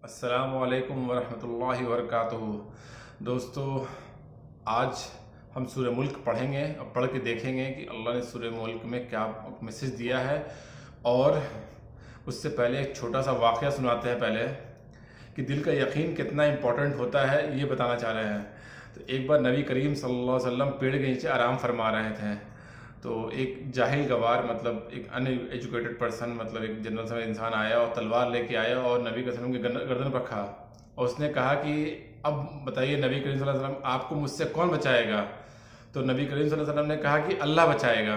अस्सलामुअलैकुम वरहमतुल्लाहि वबरकातुहू। दोस्तों, आज हम सूरह मुल्क पढ़ेंगे और पढ़ के देखेंगे कि अल्लाह ने सूरह मुल्क में क्या मैसेज दिया है। और उससे पहले एक छोटा सा वाक़या सुनाते हैं पहले कि दिल का यकीन कितना इम्पोर्टेंट होता है, ये बताना चाह रहे हैं। तो एक बार नबी करीम सल्लल्लाहु अलैहि वसल्लम पेड़ के नीचे आराम फरमा रहे थे। तो एक जाहिल गवार मतलब एक अनएजुकेटेड पर्सन मतलब एक जनरल सा इंसान आया और तलवार लेके आया और नबी वसल्लम के गर्दन पर रखा और उसने कहा कि अब बताइए नबी करीम सल्लल्लाहु अलैहि वसल्लम, आपको मुझसे कौन बचाएगा? तो नबी करीम सल्लल्लाहु अलैहि वसल्लम ने कहा कि अल्लाह बचाएगा।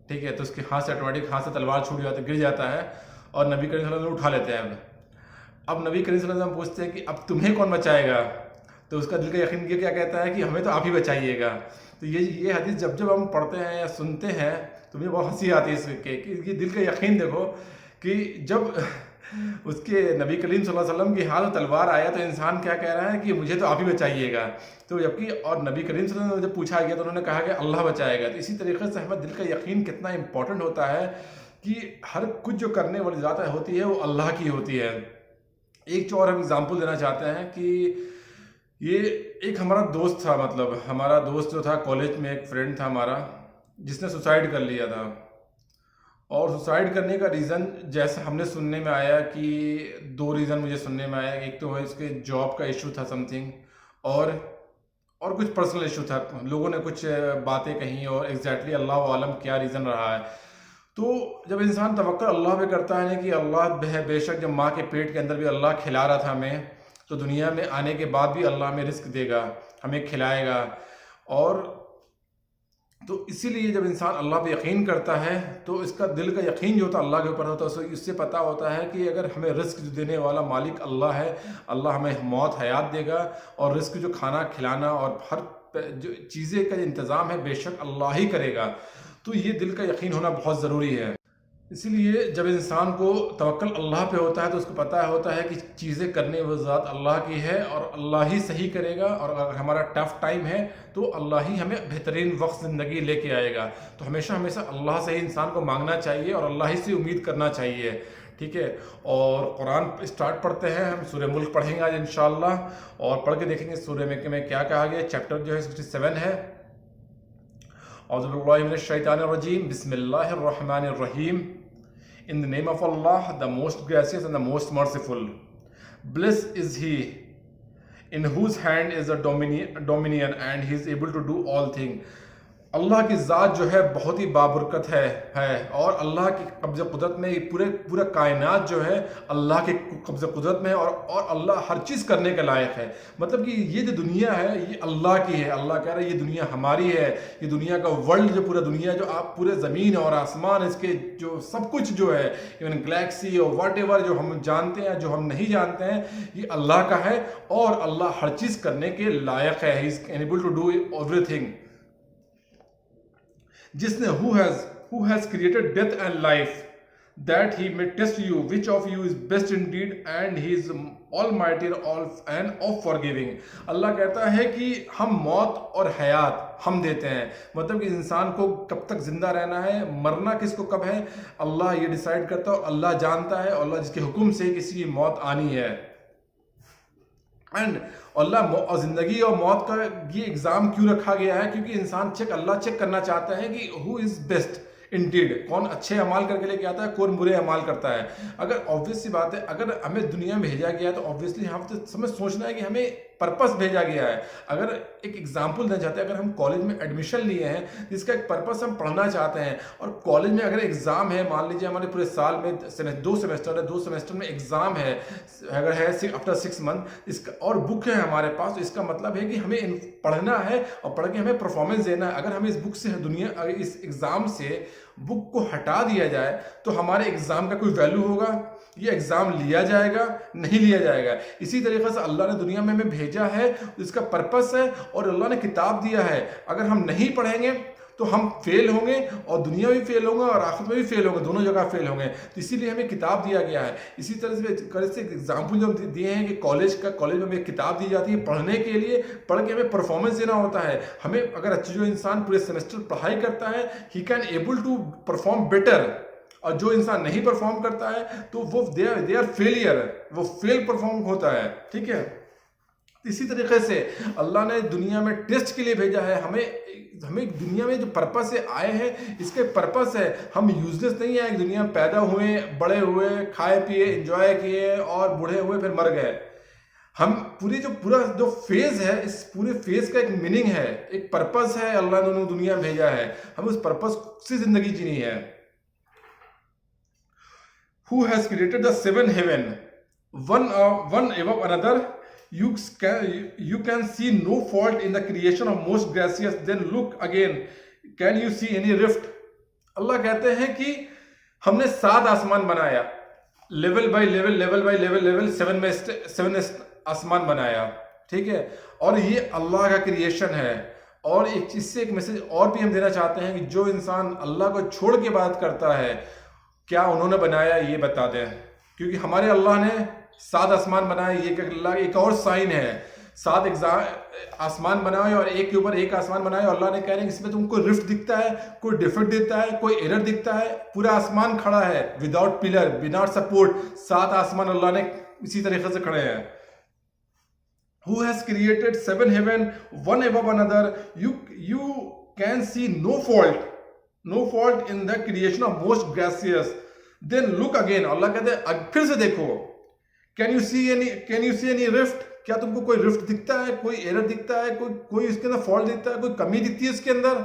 ठीक है, तो उसके हाथ से ऑटोमेटिक हाथ से तलवार छूट जाता गिर जाता है और नबी करीम सल्लल्लाहु अलैहि वसल्लम उठा लेते हैं। अब नबी करीम सल्लल्लाहु अलैहि वसल्लम पूछते हैं कि अब तुम्हें कौन बचाएगा? तो उसका दिल का यकीन क्या कहता है कि हमें तो आप ही बचाइएगा। तो ये हदीस जब जब हम पढ़ते हैं या सुनते हैं तो मुझे बहुत हंसी आती है इसके कि ये दिल का यकीन देखो कि जब उसके नबी करीम सल्लल्लाहु अलैहि वसल्लम के हाथ में तलवार आया तो इंसान क्या कह रहा है कि मुझे तो आप ही बचाइएगा। तो जबकि और नबी करीम सल्लल्लाहु अलैहि वसल्लम जब पूछा गया तो उन्होंने कहा कि अल्लाह बचाएगा। तो इसी तरीके से हमें दिल का यकीन कितना इंपॉर्टेंट होता है कि हर कुछ जो करने वाली ज़ात होती है वो अल्लाह की होती है। एक और हम एग्जाम्पल देना चाहते हैं कि ये एक हमारा दोस्त था, मतलब हमारा दोस्त जो था कॉलेज में, एक फ्रेंड था हमारा जिसने सुसाइड कर लिया था। और सुसाइड करने का रीज़न जैसे हमने सुनने में आया कि दो रीज़न मुझे सुनने में आया। एक तो है इसके जॉब का इशू था समथिंग, और कुछ पर्सनल इशू था। लोगों ने कुछ बातें कही और एग्जैक्टली अल्लाह आलम क्या रीज़न रहा है। तो जब इंसान तवक्कुल अल्लाह पे करता है ना कि अल्लाह बेशक जब माँ के पेट के अंदर भी अल्लाह खिला रहा था हमें, तो दुनिया में आने के बाद भी अल्लाह हमें रिस्क देगा, हमें खिलाएगा। और तो इसीलिए जब इंसान अल्लाह पे यकीन करता है तो इसका दिल का यकीन जो होता है अल्लाह के ऊपर होता है। तो इससे पता होता है कि अगर हमें रिस्क देने वाला मालिक अल्लाह है, अल्लाह हमें मौत हयात देगा और रिस्क जो खाना खिलाना और हर जो चीज़ें का इंतज़ाम है बेशक अल्लाह ही करेगा। तो ये दिल का यकीन होना बहुत ज़रूरी है। इसीलिए जब इंसान को तवक्कुल अल्लाह पे होता है तो उसको पता होता है कि चीज़ें करने वो ज़ात अल्लाह की है और अल्लाह ही सही करेगा। और अगर हमारा टफ़ टाइम है तो अल्लाह ही हमें बेहतरीन वक्त ज़िंदगी लेके आएगा। तो हमेशा हमेशा अल्लाह से ही इंसान को मांगना चाहिए और अल्लाह ही से उम्मीद करना चाहिए। ठीक है, और कुरान स्टार्ट पढ़ते हैं। हम सूरह मुल्क पढ़ेंगे आज इंशाअल्लाह और पढ़ के देखेंगे सूरह में क्या कहा गया। चैप्टर जो है 67 है। औज़ुबिल्लाहिमिनश्शैतानिर्रजीम, बिस्मिल्लाहिर्रहमानिर्रहीम। In the name of Allah, the most gracious and the most merciful. Blessed is he in whose hand is the dominion and he is able to do all things. अल्लाह की ज़ात जो है बहुत ही बाबरकत है और अल्लाह की कब्ज़ कुदरत में पूरा कायनात जो है अल्लाह के कब्ज़ कुदरत में और अल्लाह हर चीज़ करने के लायक है। मतलब कि ये जो दुनिया है ये अल्लाह की है। अल्लाह कह रहा है ये दुनिया हमारी है। ये दुनिया का वर्ल्ड जो पूरा दुनिया जो आप पूरे ज़मीन और आसमान इसके जो सब कुछ जो है इवन गैलेक्सी और व्हाटएवर जो हम जानते हैं जो हम नहीं जानते हैं ये अल्लाह का है और अल्लाह हर चीज़ करने के लायक है। He is able to do everything. जिसने who has created death and life that he may test you which of you is best indeed and he is almighty and of forgiving। अल्लाह कहता है कि हम मौत और हयात हम देते हैं। मतलब कि इंसान को कब तक जिंदा रहना है, मरना किसको कब है, अल्लाह ये डिसाइड करता है और अल्लाह जानता है। अल्लाह जिसके हुक्म से किसी की मौत आनी है। एंड अल्लाह और ज़िंदगी और मौत का ये एग्ज़ाम क्यों रखा गया है? क्योंकि इंसान अल्लाह चेक करना चाहता है कि हु इज़ बेस्ट इंडीड, कौन अच्छे अमाल करके लेके आता है, कौन बुरे अमाल करता है। अगर ऑब्वियस सी बात है अगर हमें दुनिया में भेजा गया है तो ऑब्वियसली हम तो समझ सोचना है कि हमें पर्पस भेजा गया है। अगर एक एग्जांपल देना चाहते हैं, अगर हम कॉलेज में एडमिशन लिए हैं जिसका एक पर्पस हम पढ़ना चाहते हैं और कॉलेज में अगर एग्ज़ाम है, मान लीजिए हमारे पूरे साल में 2 सेमेस्टर है, 2 सेमेस्टर में एग्ज़ाम है, अगर है आफ्टर 6 मंथ इसका और बुक है हमारे पास, तो इसका मतलब है कि हमें पढ़ना है और पढ़ के हमें परफॉर्मेंस देना है। अगर हमें इस बुक से इस एग्ज़ाम से बुक को हटा दिया जाए तो हमारे एग्ज़ाम का कोई वैल्यू होगा? ये एग्ज़ाम लिया जाएगा? नहीं लिया जाएगा। इसी तरीके से अल्लाह ने दुनिया में हमें भेजा है, इसका पर्पस है और अल्लाह ने किताब दिया है। अगर हम नहीं पढ़ेंगे तो हम फेल होंगे और दुनिया भी फेल होंगे और आखिरत में भी फेल होंगे, दोनों जगह फेल होंगे। तो इसीलिए हमें किताब दिया गया है। इसी तरह से एग्जाम्पल जो दिए हैं कि कॉलेज में हमें किताब दी जाती है पढ़ने के लिए, पढ़ के हमें परफॉर्मेंस देना होता है। हमें अगर अच्छी जो इंसान पूरे सेमेस्टर पढ़ाई करता है he can able to perform better और जो इंसान नहीं परफॉर्म करता है तो वो दे आर फेलियर, वो फेल परफॉर्म होता है, ठीक है। इसी तरीके से अल्लाह ने दुनिया में टेस्ट के लिए भेजा है, हमें दुनिया में जो पर्पस से आए हैं, इसके पर्पस है, हम यूजलेस नहीं है। दुनिया में पैदा हुए, बड़े हुए, खाए पिए, एंजॉय किए और बूढ़े हुए फिर मर गए। हम पूरा जो फेज है, इस पूरे फेज का एक मीनिंग है, एक पर्पस है, अल्लाह ने दुनिया में भेजा है, हमें उस पर्पस से जिंदगी जीनी है। Who has created the seven heaven, one above another? You can see no fault in the creation of most gracious. Then look again. Can you see any rift? अल्लाह कहते हैं कि हमने 7 आसमान बनाया, लेवल बाय लेवल 7 आसमान बनाया, ठीक है। और ये अल्लाह का क्रिएशन है। और एक चीज से एक मैसेज और भी हम देना चाहते हैं कि जो इंसान अल्लाह को छोड़ के बात करता है, क्या उन्होंने बनाया ये बता दें, क्योंकि हमारे अल्लाह ने 7 आसमान बनाए। ये अल्लाह एक और साइन है, 7 आसमान बनाए और एक के ऊपर एक आसमान बनाए। और अल्लाह ने कह रहे हैं इसमें तुमको रिफ्ट दिखता है, कोई डिफेक्ट दिखता है, कोई एरर दिखता है, पूरा आसमान खड़ा है विदाउट पिलर, विदाउट सपोर्ट। 7 आसमान अल्लाह ने इसी तरीके से खड़े हैं। Who has created 7 heaven, one above another? You can see no fault in the creation of most gracious. Then look again. अल्लाह कहते हैं फिर से देखो। Can you see any rift? क्या तुमको कोई रिफ्ट दिखता है, कोई एरर दिखता है, कोई इसके अंदर फॉल्ट दिखता है, कोई कमी दिखती है इसके अंदर?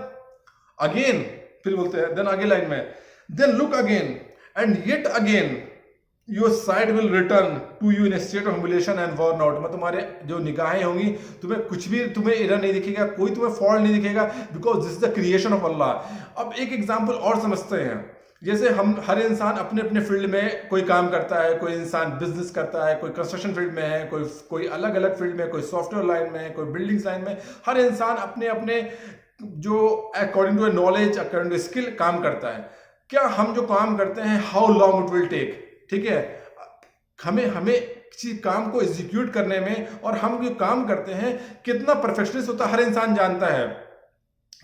अगेन फिर बोलते हैं, देन आगे लाइन में, then look again and yet again your sight will return to you in state of humiliation and worn out. मतलब तुम्हारे जो निगाहें होंगी, तुम्हें एरर नहीं दिखेगा, कोई तुम्हें फॉल्ट नहीं दिखेगा, because this is the creation of Allah. अब एक एग्जाम्पल और समझते हैं। जैसे हम हर इंसान अपने अपने फील्ड में कोई काम करता है, कोई इंसान बिजनेस करता है, कोई कंस्ट्रक्शन फील्ड में है, कोई अलग अलग फील्ड में, कोई सॉफ्टवेयर लाइन में है, कोई बिल्डिंग्स लाइन में। हर इंसान अपने अपने जो according to knowledge, according to skill काम करता है। क्या हम जो काम करते हैं, how long it will take, ठीक है, हमें किसी काम को एग्जीक्यूट करने में, और हम जो काम करते हैं कितना परफेक्शनिस्ट होता है, हर इंसान जानता है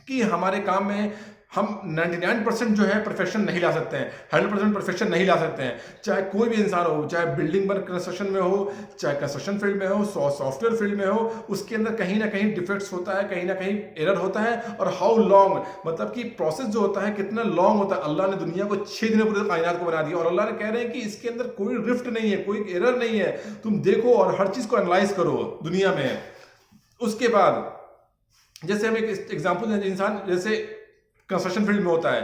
कि हमारे काम में हम 99% जो है परफेक्शन नहीं ला सकते हैं, 100% परफेक्शन नहीं ला सकते हैं। चाहे कोई भी इंसान हो, चाहे बिल्डिंग पर कंस्ट्रक्शन में हो, चाहे कंस्ट्रक्शन फील्ड में हो, सॉफ्टवेयर फील्ड में हो, उसके अंदर कहीं ना कहीं डिफेक्ट्स होता है, कहीं ना कहीं एरर होता है। और हाउ लॉन्ग, मतलब कि प्रोसेस जो होता है कितना लॉन्ग होता है। अल्लाह ने दुनिया को 6 दिन में पूरे कायनात को बना दिया, और अल्लाह ने कह रहे हैं कि इसके अंदर कोई रिफ्ट नहीं है, कोई एरर नहीं है। तुम देखो और हर चीज को एनालाइज करो दुनिया में। उसके बाद जैसे हम एक एग्जाम्पल, इंसान जैसे कंस्ट्रक्शन फील्ड में होता है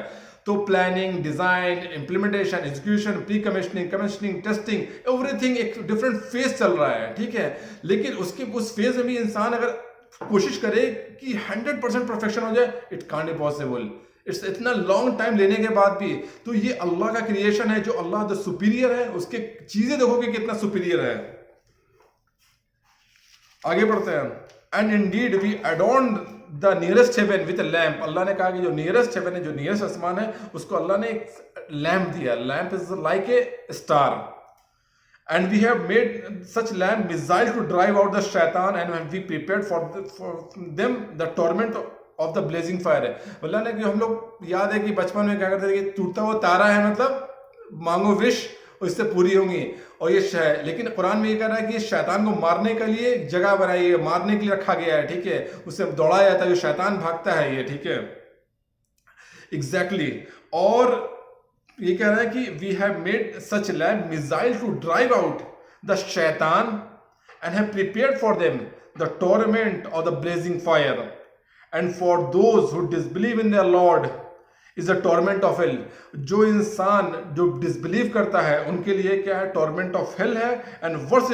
तो planning, design, implementation, execution, pre commissioning, commissioning, testing, everything एक डिफरेंट फेज चल रहा है, ठीक है। लेकिन उस फेज में भी इंसान अगर कोशिश करे कि 100% परफेक्शन हो जाए, it can't be possible. It's इतना लॉन्ग टाइम लेने के बाद भी। तो ये अल्लाह का क्रिएशन है, जो अल्लाह द सुपीरियर है, उसके चीजें देखोगे कितना सुपीरियर है। आगे बढ़ते हैं। And indeed we adorn the nearest heaven with lamp. अल्लाह ने कहा कि जो नियरेस्ट हेवन है, जो नियरेस्ट आसमान है, उसको अल्लाह ने एक लैम्प दिया। Lamp is like a star, and we have made such lamp missile to drive out the शैतान and we prepared for them the torment of the blazing fire. अल्लाह ने, हम लोग याद है कि बचपन में क्या करते थे कि टूटता हुआ तारा है, मतलब मांगो विश उससे पूरी होंगी, और ये लेकिन कुरान में ये कह रहा है कि शैतान को मारने के लिए जगह बनाई है, मारने के लिए रखा गया है, ठीक है। उससे दौड़ाया जाता है, जो शैतान भागता है ये, ठीक है, एग्जैक्टली। और ये कह रहा है कि we have made such lamp missile to drive out the शैतान and have prepared for them the torment of the blazing fire and for those who disbelieve in their lord is the torment of hell. जो इंसान जो disbelieve करता है उनके लिए क्या है, टॉर्मेंट ऑफ हेल है, एंड वर्स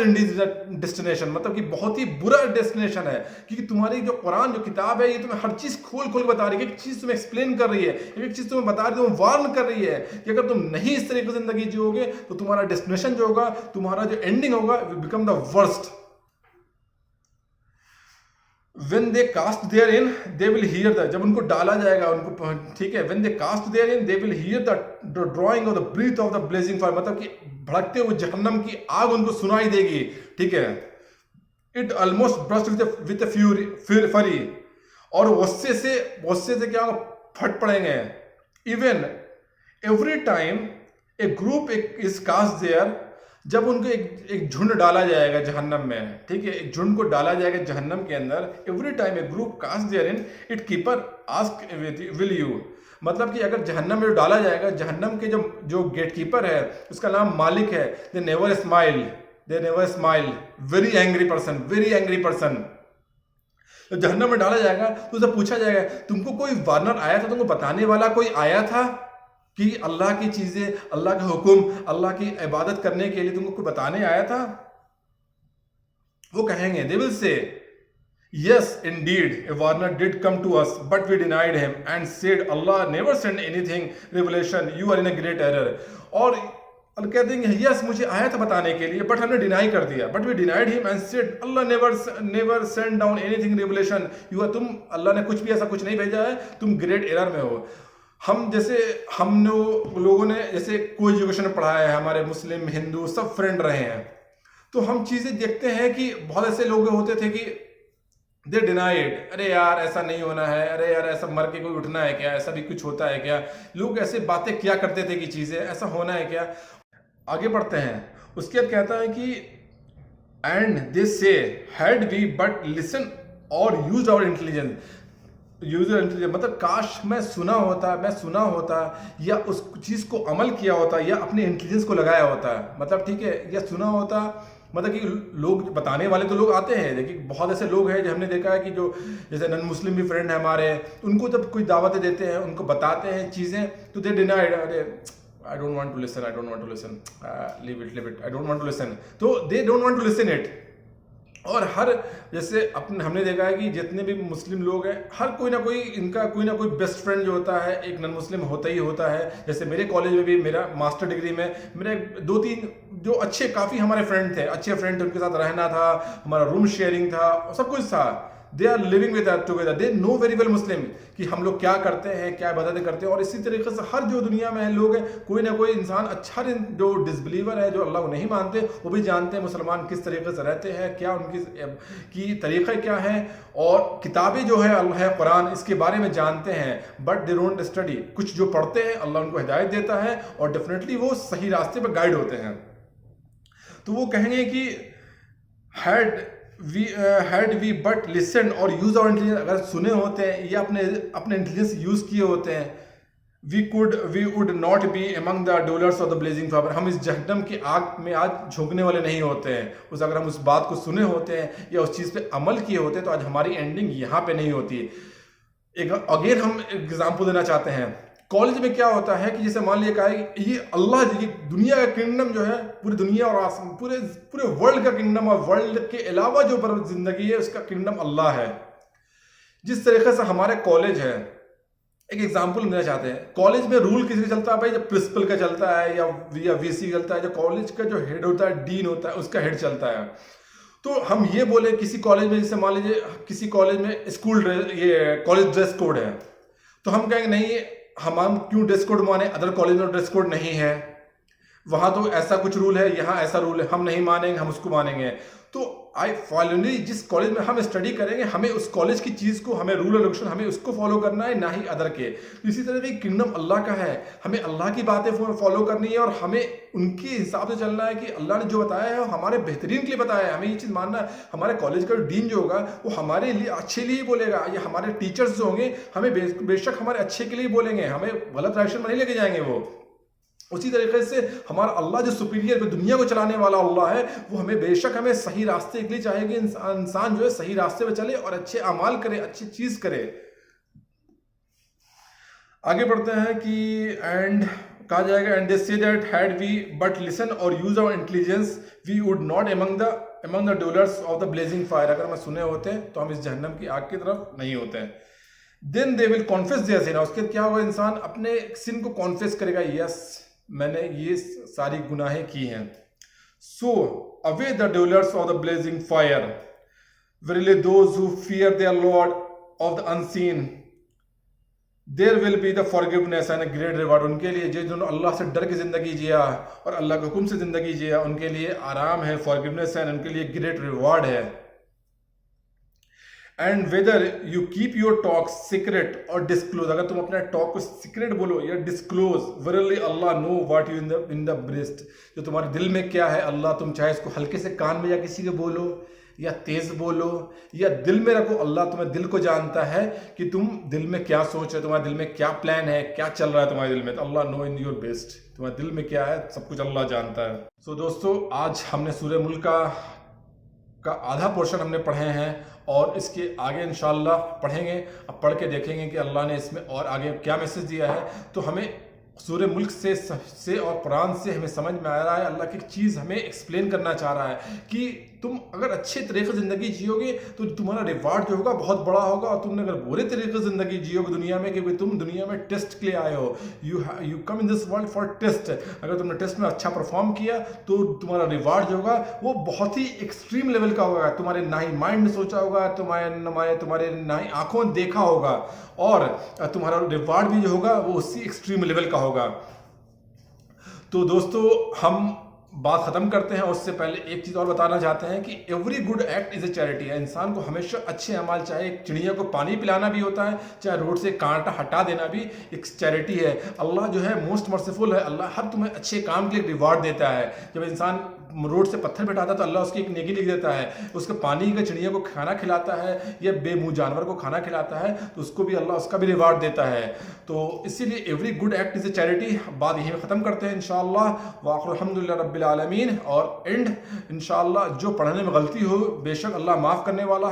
डेस्टिनेशन, मतलब कि बहुत ही बुरा डेस्टिनेशन है। क्योंकि तुम्हारी जो कुरान जो किताब है, ये तुम्हें हर चीज खोल खोल बता रही है, एक चीज तुम्हें एक्सप्लेन कर रही है, एक चीज तुम्हें बता रही है, तुम्हें वार्न कर रही है कि अगर तुम नहीं इस तरीके से जिंदगी जियोगे तो तुम्हारा डेस्टिनेशन जो होगा, तुम्हारा जो एंडिंग होगा, will become the worst. When they cast therein, they will hear the, जब उनको डाला जाएगा उनको, ठीक है, when they cast therein, they will hear the drawing of the breath of the blazing fire, मतलब कि भड़कते हुए जहन्नम की आग उनको सुनाई देगी, ठीक है। It almost burst with a fury, और गुस्से से क्या होगा, फट पड़ेंगे। Even every time a group is cast there, जब उनको एक झुंड डाला जाएगा जहन्नम में, ठीक है, एक झुंड को डाला जाएगा जहन्नम के अंदर, every time a group cast there in it keeper ask will you, मतलब कि अगर जहन्नम में डाला जाएगा, जहन्नम के जो गेट कीपर है उसका नाम मालिक है, they never smile, very angry person. तो जहन्नम में डाला जाएगा तो उसे पूछा जाएगा तुमको कोई वार्नर आया था, तुमको बताने वाला कोई आया था कि अल्लाह की चीजें, अल्लाह के हुक्म, अल्लाह की इबादत करने के लिए तुमको कोई बताने आया था? वो कहेंगे, they will say yes indeed a warner did come to us but we denied him and said Allah never sent anything revelation, you are in a great error। और कहते हैं यस मुझे आया था बताने के लिए बट हमने डिनाई कर दिया, but we denied him and said Allah never send down anything revelation, you are, तुम, अल्लाह ने कुछ भी ऐसा कुछ नहीं भेजा है, तुम ग्रेट एरर में हो। हम लोगों ने जैसे कोई एजुकेशन पढ़ा है, हमारे मुस्लिम हिंदू सब फ्रेंड रहे हैं, तो हम चीज़ें देखते हैं कि बहुत ऐसे लोग होते थे कि दे डिनाइड, अरे यार ऐसा नहीं होना है, अरे यार ऐसा मर के कोई उठना है क्या, ऐसा भी कुछ होता है क्या, लोग ऐसे बातें क्या करते थे कि चीज़ें ऐसा होना है क्या। आगे बढ़ते हैं, उसके बाद कहता है कि एंड दे से हैड वी बट लिसन और यूज आवर इंटेलिजेंस, मतलब काश मैं सुना होता या उस चीज़ को अमल किया होता या अपने इंटेलिजेंस को लगाया होता, मतलब ठीक है, या सुना होता, मतलब कि लोग बताने वाले तो लोग आते हैं, देखिए बहुत ऐसे लोग हैं जो हमने देखा है कि जो जैसे नॉन मुस्लिम भी फ्रेंड है हमारे, उनको जब कोई दावतें देते हैं, उनको बताते हैं चीज़ें, तो दे डिनाइड, अरे I don't want to listen, leave it, I don't want to listen, तो they don't want to listen it। और हर जैसे हमने देखा है कि जितने भी मुस्लिम लोग हैं, हर कोई ना कोई इनका कोई ना कोई बेस्ट फ्रेंड जो होता है एक नॉन मुस्लिम होता ही होता है। जैसे मेरे कॉलेज में भी, मेरा मास्टर डिग्री में मेरे 2-3 जो अच्छे काफ़ी हमारे फ्रेंड थे, अच्छे फ्रेंड थे, उनके साथ रहना था, हमारा रूम शेयरिंग था, सब कुछ था, they are living with us together, they know very well Muslim कि हम लोग क्या करते हैं, क्या इबादतें करते हैं। और इसी तरीके से हर जो दुनिया में लोग हैं, कोई ना कोई इंसान अच्छा, जो डिसबिलीवर है, जो अल्लाह को नहीं मानते, वो भी जानते हैं मुसलमान किस तरीके से रहते हैं, क्या उनकी तरीक़ा क्या है, और किताबें जो है कुरान, इसके बारे में जानते हैं, बट दे डोंट स्टडी। कुछ जो पढ़ते हैं अल्लाह उनको हिदायत देता है और डेफिनेटली वो सही रास्ते पर गाइड होते हैं। तो वो कहेंगे कि had we but listened और use our intelligence, अगर सुने होते हैं या अपने इंटेलिजेंस यूज किए होते हैं, we would not be among the dwellers of the blazing fire, हम इस जहन्नम की आग में आज झोंकने वाले नहीं होते हैं। अगर हम उस बात को सुने होते हैं या उस चीज़ पे अमल किए होते हैं तो आज हमारी एंडिंग यहाँ पे नहीं होती। अगेन हम एग्जाम्पल देना चाहते हैं, कॉलेज में क्या होता है कि जैसे मान लिया कहा है ये अल्लाह, ये दुनिया का किंगडम जो है, पूरी दुनिया और आसमान, पूरे वर्ल्ड का किंगडम, और वर्ल्ड के अलावा जो जिंदगी है उसका किंगडम अल्लाह है। जिस तरीके से हमारे कॉलेज है, एक एग्जांपल देना चाहते हैं, कॉलेज में रूल किसी का चलता है भाई, जब प्रिंसिपल का चलता है या वीसी चलता है, जो कॉलेज का जो हेड होता है, डीन होता है, उसका हेड चलता है। तो हम ये बोले किसी कॉलेज में, जैसे मान लीजिए किसी कॉलेज में स्कूल ड्रेस, ये कॉलेज ड्रेस कोड है, तो हम कहेंगे नहीं, हम क्यों ड्रेस कोड माने, अदर कॉलेज में ड्रेस कोड नहीं है, वहां तो ऐसा कुछ रूल है, यहाँ ऐसा रूल है, हम नहीं मानेंगे, हम उसको मानेंगे। तो फाइनली जिस कॉलेज में हम स्टडी करेंगे, हमें उस कॉलेज की चीज़ को, हमें रूल रेगुलेशन, हमें उसको फॉलो करना है, ना ही अदर के। तो इसी तरह से किंगडम अल्लाह का है, हमें अल्लाह की बातें फॉलो करनी है और हमें उनके हिसाब से चलना है कि अल्लाह ने जो बताया है हमारे बेहतरीन के लिए बताया है। हमें ये चीज़ मानना है, हमारे कॉलेज का जो डीन जो होगा वो हमारे लिए अच्छे लिए बोलेगा, या हमारे टीचर्स जो होंगे हमें बेशक हमारे अच्छे के लिए बोलेंगे, हमें गलत डायरेक्शन में नहीं लेके जाएंगे वो। उसी तरीके से हमारा अल्लाह जो सुपीरियर दुनिया को चलाने वाला अल्लाह है, वो हमें बेशक हमें सही रास्ते के लिए चाहेगी, इंसान जो है सही रास्ते पे चले और अच्छे अमाल करे, अच्छी चीज करे। आगे बढ़ते हैं कि एंड कहा जाएगा, and they say that had we but listen और use our intelligence we would not among the dwellers of the blazing fire, अगर हम सुने होते हैं तो हम इस जहन्नम की आग की तरफ नहीं होते हैं। Then they will confess their sin, उसके क्या होगा, इंसान अपने सिन को कॉन्फेस करेगा, यस मैंने ये सारी गुनाहें की हैं। So away the dwellers of the blazing fire, verily those who fear their Lord of the unseen, there will be the forgiveness and a great reward। उनके लिए जिन्होंने अल्लाह से डर के जिंदगी जिया और अल्लाह के हुक्म से जिंदगी जिया, उनके लिए आराम है, फॉरगिवनेस है, उनके लिए ग्रेट रिवॉर्ड है। And whether you keep your talk secret और डिस्क्लोज, अगर तुम अपना टॉक को सीक्रेट बोलो या disclose, Worli Allah know what you in the breast, जो तुम्हारे दिल में क्या है अल्लाह, तुम चाहे इसको हल्के से कान में या किसी के बोलो या तेज बोलो या दिल में रखो, अल्लाह तुम्हें दिल को जानता है कि तुम दिल में क्या सोच रहे, तुम्हारे दिल में क्या प्लान है, क्या चल रहा है तुम्हारे दिल में, तो अल्लाह नो इन योर बेस्ट, तुम्हारे दिल में क्या है सब कुछ अल्लाह जानता है। सो दोस्तों, आज हमने सूरह मुल्क का आधा पोर्शन हमने पढ़े हैं और इसके आगे इंशाल्लाह पढ़ेंगे। अब पढ़ के देखेंगे कि अल्लाह ने इसमें और आगे क्या मैसेज दिया है। तो हमें सूरह मुल्क से और कुरान से हमें समझ में आ रहा है अल्लाह की एक चीज़ हमें एक्सप्लेन करना चाह रहा है कि तुम अगर अच्छे तरीके से ज़िंदगी जियोगे तो तुम्हारा रिवार्ड जो होगा बहुत बड़ा होगा, और तुमने अगर बुरे तरीके से ज़िंदगी जियोगे दुनिया में, क्योंकि तुम दुनिया में टेस्ट के लिए आए हो, you come in this world for test, अगर तुमने टेस्ट में अच्छा परफॉर्म किया तो तुम्हारा रिवार्ड जो होगा वो बहुत ही एक्सट्रीम लेवल का होगा, तुम्हारे ना ही माइंड में सोचा होगा, तुम्हारे ना ही आंखों में देखा होगा, और तुम्हारा रिवार्ड भी जो होगा वो उसी एक्सट्रीम लेवल का होगा। तो दोस्तों, हम बात ख़त्म करते हैं, उससे पहले एक चीज़ और बताना चाहते हैं कि every good act is a charity है। इंसान को हमेशा अच्छे अमाल, चाहे एक चिड़िया को पानी पिलाना भी होता है, चाहे रोड से कांटा हटा देना भी एक चैरिटी है। अल्लाह जो है मोस्ट मर्सीफुल है, अल्लाह हर तुम्हें अच्छे काम के लिए रिवार्ड देता है। जब इंसान रोड से पत्थर बैठाता है तो अल्लाह उसकी एक नेकी लिख देता है, उसके पानी का चिड़िया को खाना खिलाता है या बेमुँह जानवर को खाना खिलाता है तो उसको भी अल्लाह उसका भी रिवार्ड देता है। तो इसीलिए every good act is a charity. बात यही ख़त्म करते हैं इंशाअल्लाह। वाखिर अल्हम्दुलिल्लाह रब्बिल आलमीन। और एंड इंशाअल्लाह जो पढ़ने में गलती हो बेशक अल्लाह माफ़ करने वाला है।